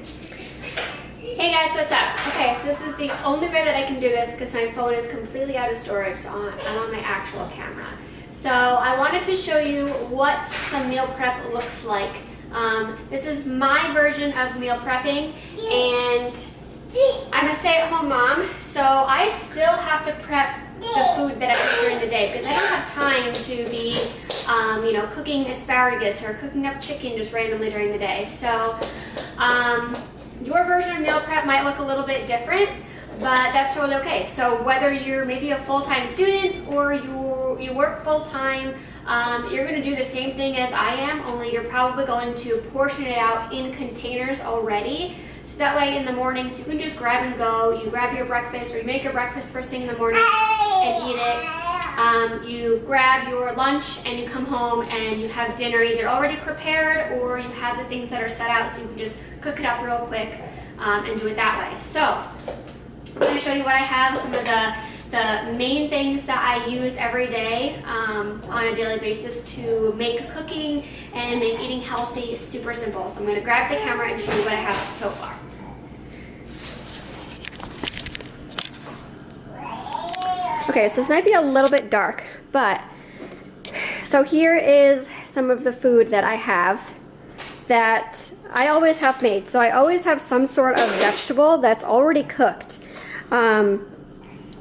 Hey guys, what's up? Okay, so this is the only way that I can do this because my phone is completely out of storage, so I'm on my actual camera. So I wanted to show you what some meal prep looks like. This is my version of meal prepping, and I'm a stay-at-home mom, so I still have to prep the food that I eat during the day because I don't have time to be, cooking asparagus or cooking up chicken just randomly during the day. So your version of meal prep might look a little bit different, but that's totally okay. So whether you're maybe a full-time student or you work full-time, you're going to do the same thing as I am, only you're probably going to portion it out in containers already. So that way in the mornings you can just grab and go. You grab your breakfast, or you make your breakfast first thing in the morning and eat it. You grab your lunch and you come home and you have dinner either already prepared or you have the things that are set out, so you can just cook it up real quick and do it that way. So I'm going to show you what I have, some of the main things that I use every day on a daily basis to make cooking and make eating healthy super simple. So I'm going to grab the camera and show you what I have so far. Okay, so this might be a little bit dark, but so here is some of the food that I have that I always have made. So I always have some sort of vegetable that's already cooked.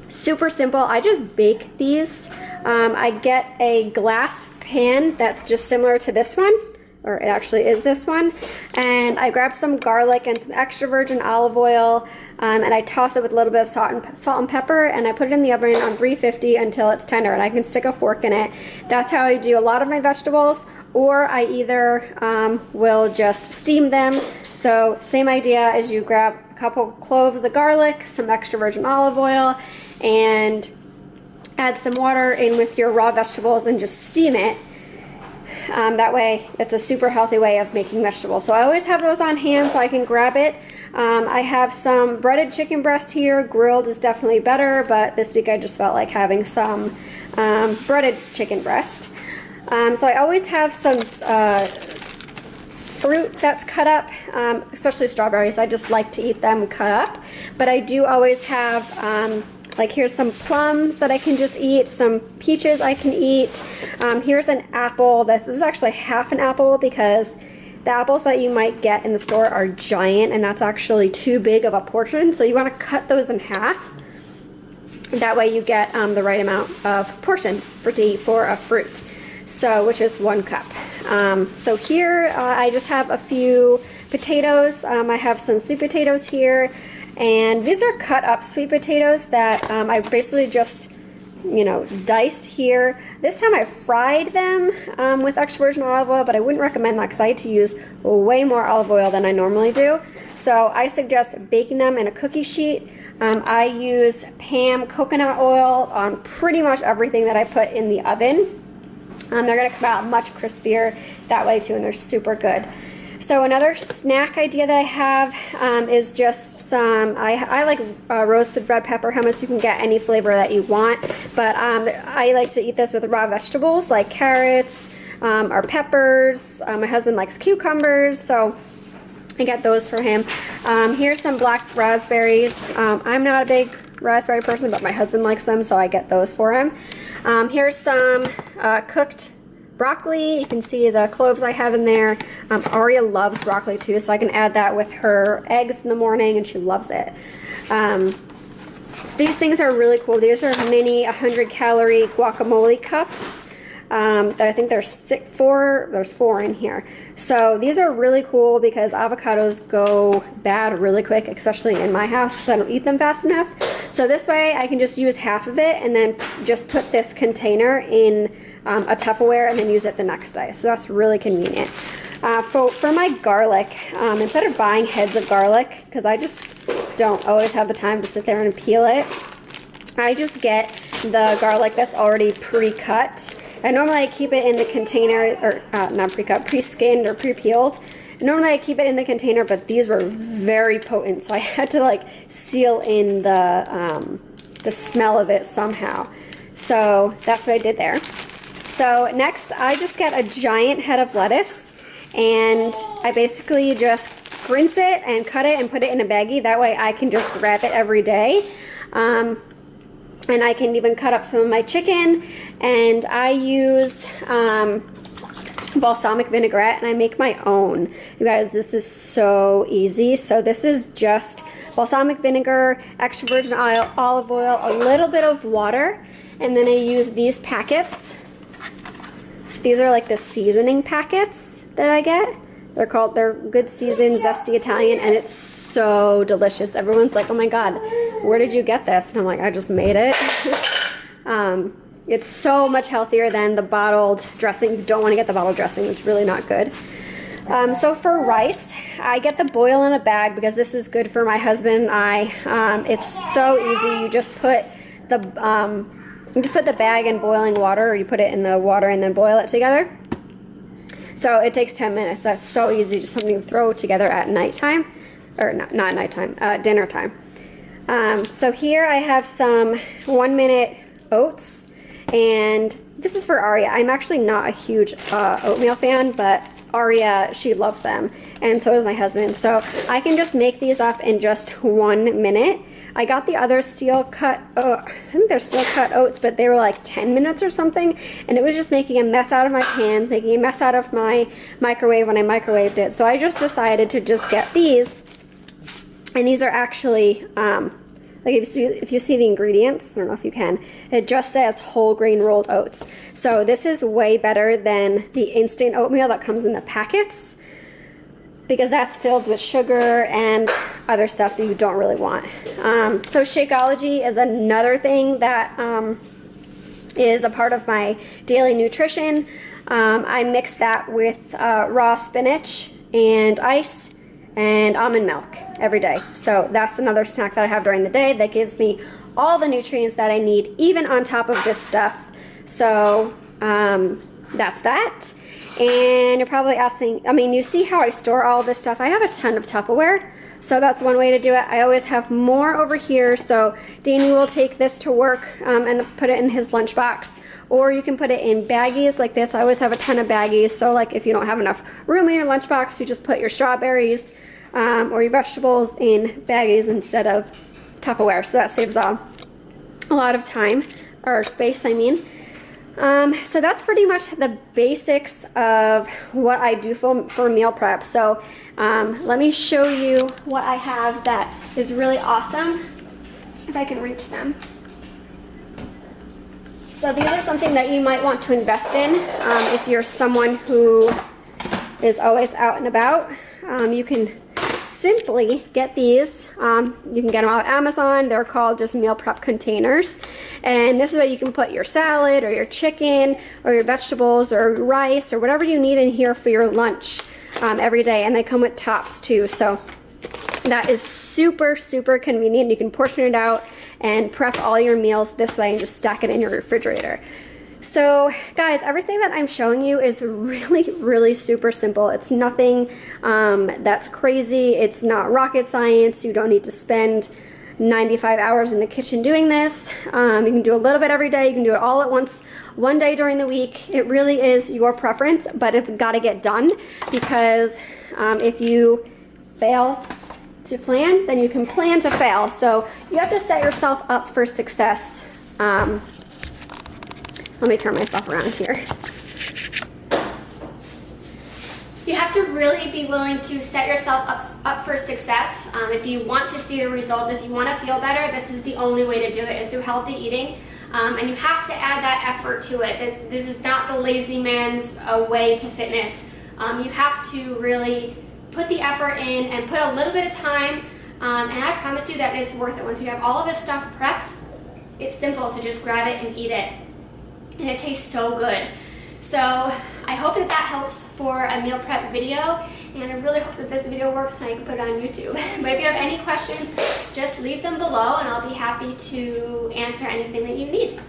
Super simple. I just bake these. I get a glass pan that's just similar to this one, or it actually is this one, and I grab some garlic and some extra virgin olive oil, and I toss it with a little bit of salt and pepper, and I put it in the oven on 350 until it's tender, and I can stick a fork in it. That's how I do a lot of my vegetables, or I either will just steam them. So same idea as you grab a couple cloves of garlic, some extra virgin olive oil, and add some water in with your raw vegetables and just steam it. That way it's a super healthy way of making vegetables. So I always have those on hand so I can grab it. I have some breaded chicken breast here. Grilled is definitely better, but this week I just felt like having some breaded chicken breast. So I always have some fruit that's cut up, especially strawberries. I just like to eat them cut up. But I do always have like here's some plums that I can just eat, some peaches I can eat. Here's an apple. This is actually half an apple because the apples that you might get in the store are giant, and that's actually too big of a portion. So you want to cut those in half. That way you get the right amount of portion to eat for a fruit. So, which is 1 cup. So here I just have a few potatoes. I have some sweet potatoes here, and these are cut up sweet potatoes that I basically just, diced here. This time I fried them with extra virgin olive oil, but I wouldn't recommend that because I had to use way more olive oil than I normally do. So I suggest baking them in a cookie sheet. I use Pam coconut oil on pretty much everything that I put in the oven. They're going to come out much crispier that way too, and they're super good. So another snack idea that I have is just some, I like roasted red pepper hummus. You can get any flavor that you want, but I like to eat this with raw vegetables like carrots or peppers. My husband likes cucumbers, so I get those for him. Here's some black raspberries. I'm not a big raspberry person, but my husband likes them, so I get those for him. Here's some cooked broccoli. You can see the cloves I have in there. Aria loves broccoli too, so I can add that with her eggs in the morning, and she loves it. So these things are really cool. These are mini 100-calorie guacamole cups. I think there's 4 in here. So these are really cool because avocados go bad really quick, especially in my house because I don't eat them fast enough. So this way I can just use half of it and then just put this container in a Tupperware and then use it the next day. So that's really convenient. For my garlic, instead of buying heads of garlic, because I just don't always have the time to sit there and peel it, I just get the garlic that's already pre-cut. And normally I keep it in the container, or not pre-cut, pre-skinned or pre-peeled. Normally I keep it in the container, but these were very potent, so I had to like seal in the smell of it somehow. So that's what I did there. So next I just get a giant head of lettuce, and I basically just rinse it and cut it and put it in a baggie. That way I can just grab it every day. And I can even cut up some of my chicken, and I use balsamic vinaigrette, and I make my own. You guys, this is so easy. So this is just balsamic vinegar, extra virgin olive oil, a little bit of water, and then I use these packets. So these are like the seasoning packets that I get. They're Good Season Zesty Italian, and it's so delicious. Everyone's like, oh my god, where did you get this? And I'm like, I just made it. It's so much healthier than the bottled dressing. You don't want to get the bottled dressing. It's really not good. So for rice, I get the boil in a bag because this is good for my husband and I. It's so easy. You just put the bag in boiling water, or you put it in the water and then boil it together. So it takes 10 minutes. That's so easy. Just something to throw together at nighttime, or not nighttime, dinner time. So here I have some 1-minute oats. And this is for Aria. I'm actually not a huge oatmeal fan, but Aria, she loves them. And so does my husband. So I can just make these up in just 1 minute. I got the other steel cut, I think they're steel cut oats, but they were like 10 minutes or something. And it was just making a mess out of my pans, making a mess out of my microwave when I microwaved it. So I just decided to just get these. And these are actually, like if you see the ingredients, I don't know if you can, it just says whole grain rolled oats. So this is way better than the instant oatmeal that comes in the packets, because that's filled with sugar and other stuff that you don't really want. So Shakeology is another thing that is a part of my daily nutrition. I mix that with raw spinach and ice and almond milk every day. So that's another snack that I have during the day that gives me all the nutrients that I need, even on top of this stuff. So that's that. And you're probably asking, I mean, you see how I store all this stuff. I have a ton of Tupperware, so that's one way to do it. I always have more over here, so Danny will take this to work and put it in his lunchbox. Or you can put it in baggies like this. I always have a ton of baggies, so like if you don't have enough room in your lunchbox, you just put your strawberries or your vegetables in baggies instead of Tupperware. So that saves a lot of time, or space, I mean. So that's pretty much the basics of what I do for meal prep. So let me show you what I have that is really awesome, if I can reach them. So these are something that you might want to invest in if you're someone who is always out and about. You can simply get these. You can get them off Amazon. They're called just meal prep containers. And this is where you can put your salad or your chicken or your vegetables or rice or whatever you need in here for your lunch every day. And they come with tops too. So that is super, super convenient. You can portion it out and prep all your meals this way and just stack it in your refrigerator. So guys, everything that I'm showing you is really, really super simple. It's nothing that's crazy. It's not rocket science. You don't need to spend 95 hours in the kitchen doing this. You can do a little bit every day. You can do it all at once, one day during the week. It really is your preference, but it's got to get done, because if you fail to plan, then you can plan to fail. So you have to set yourself up for success. Let me turn myself around here. You have to really be willing to set yourself up for success. If you want to see the results, if you want to feel better, this is the only way to do it, is through healthy eating. And you have to add that effort to it. This is not the lazy man's way to fitness. You have to really put the effort in and put a little bit of time, and I promise you that it's worth it. Once you have all of this stuff prepped, it's simple to just grab it and eat it. And it tastes so good. So I hope that that helps for a meal prep video, and I really hope that this video works and I can put it on YouTube. But if you have any questions, just leave them below and I'll be happy to answer anything that you need.